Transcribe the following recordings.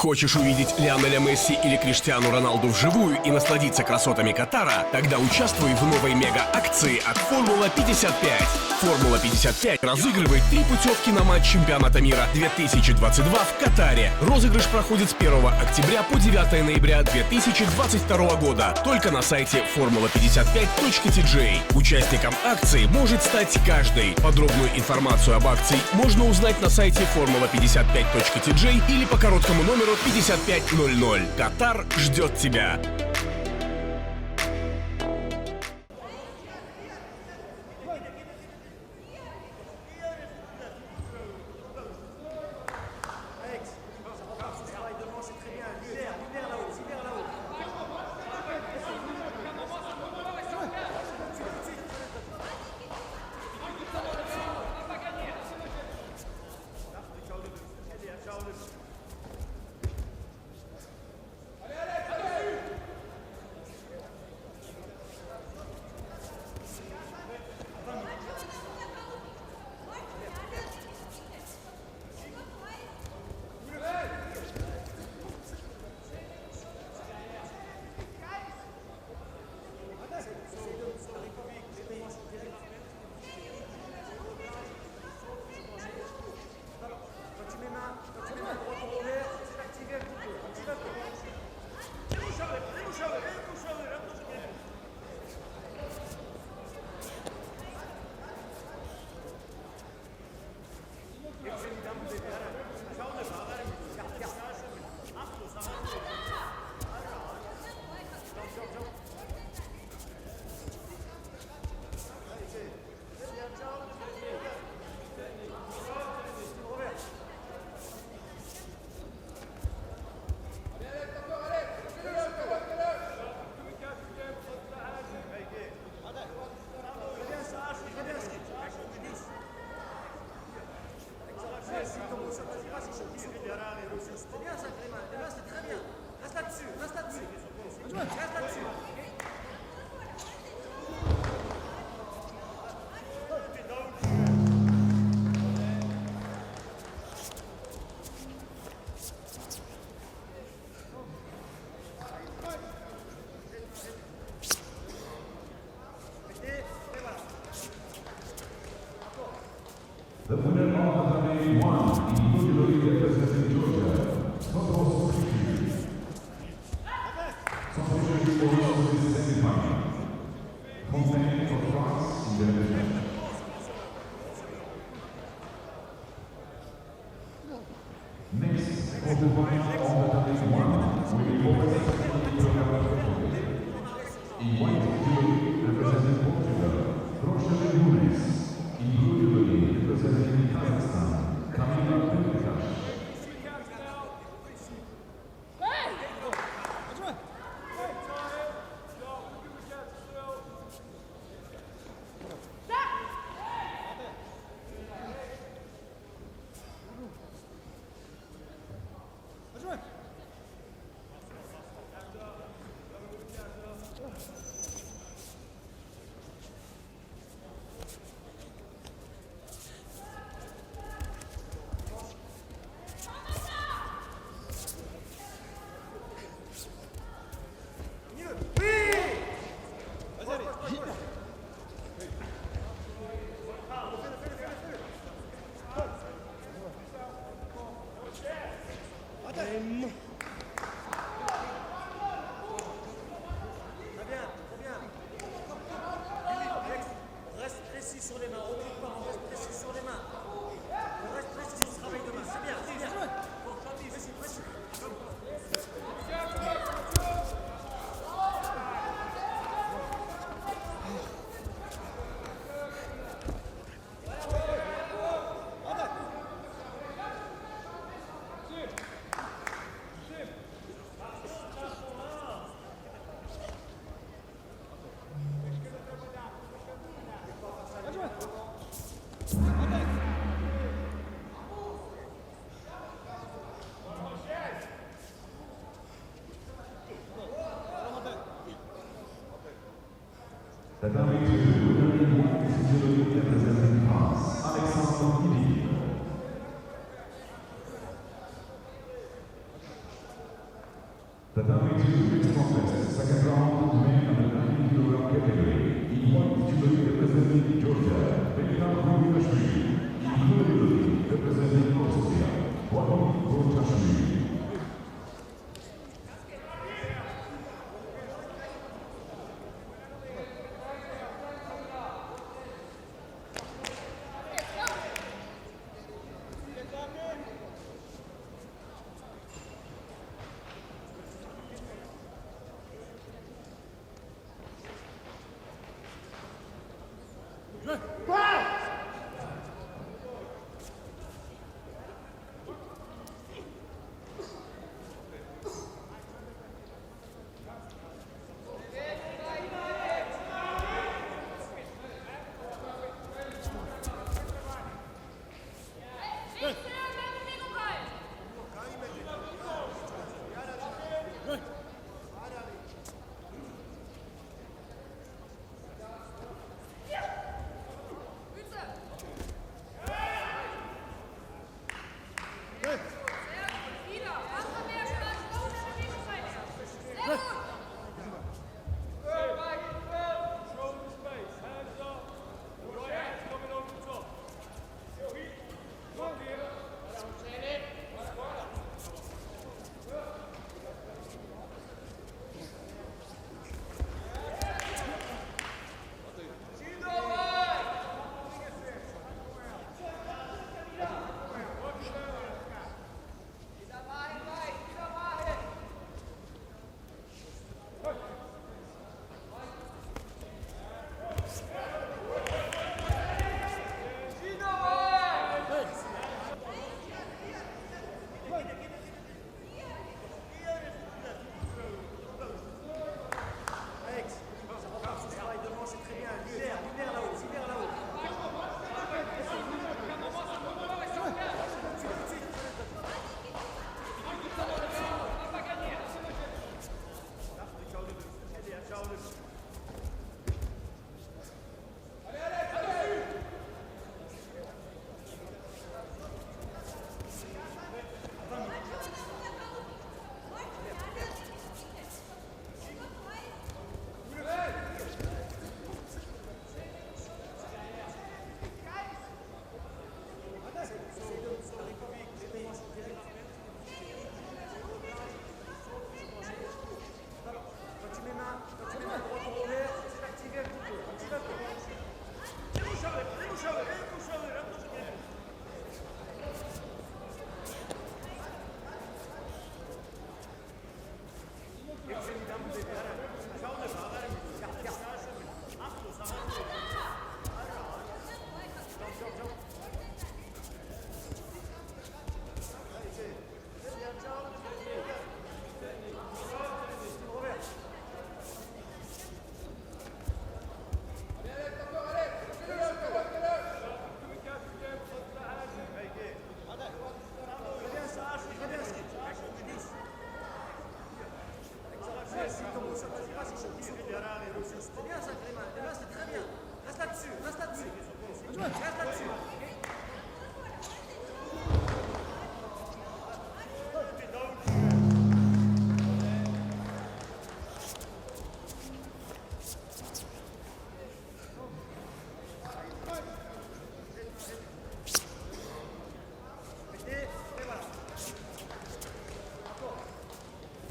Хочешь увидеть Лионеля Месси или Криштиану Роналду вживую и насладиться красотами Катара? Тогда участвуй в новой мега-акции от Формула 55. Формула 55 разыгрывает 3 путевки на матч чемпионата мира 2022 в Катаре. Розыгрыш проходит с 1 октября по 9 ноября 2022 года. Только на сайте formula55.tj. Участником акции может стать каждый. Подробную информацию об акции можно узнать на сайте formula55.tj или по короткому номеру 5500. Катар ждет тебя. The winner of the day one, individually representing Georgia, Santos Kiki. Santos Kiki also in the semi-final. Fontaine for France in the event. Next, for the final of the day one, will be representing Portugal. In white individually representing Portugal, Roger Nunes. Individually representing Kazakhstan, Kamila Pelikash. The winner in white is representing France, Alexandre Guidi. Tatami 2 mixed contest, second round, men under 90 kg category. In white jewelry representing Georgia, Bekar Rubinashvili. In blue jewelry representing Austria, Vadim Gorchashvili.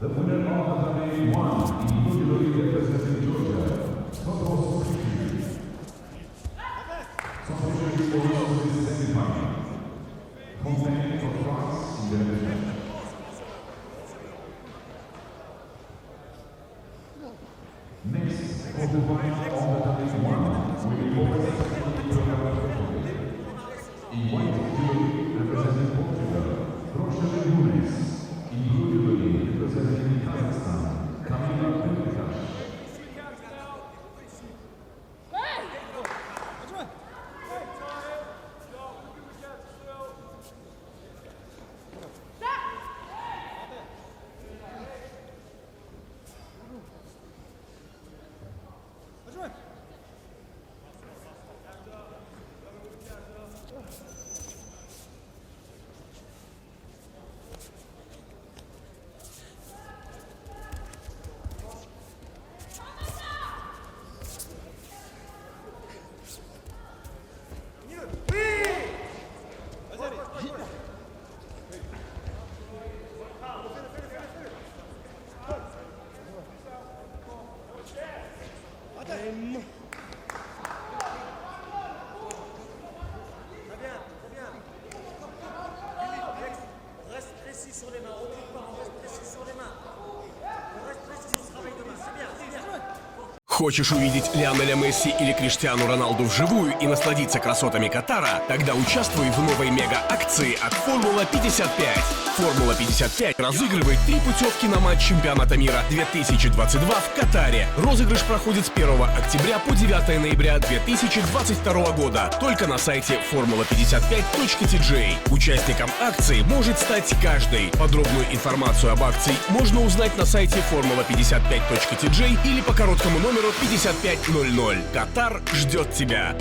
The winner of the Tatami 1 in blue jewelry representing Georgia, Sotos Krishna. Sotos Krishna also in the semi-final. Fontaine for France in the event. Next, for the final of the Tatami 1 will be over in white jewelry representing Portugal, Rochelle Nunes. In blue jewelry representing Kazakhstan, Kamila Pelikash. Хочешь увидеть Лионеля Месси или Криштиану Роналду вживую и насладиться красотами Катара? Тогда участвуй в новой мега-акции от Формула 55. Формула 55 разыгрывает 3 путевки на матч чемпионата мира 2022 в Катаре. Розыгрыш проходит с 1 октября по 9 ноября 2022 года только на сайте formula55.tj. Участником акции может стать каждый. Подробную информацию об акции можно узнать на сайте formula55.tj или по короткому номеру 5500. Катар ждет тебя.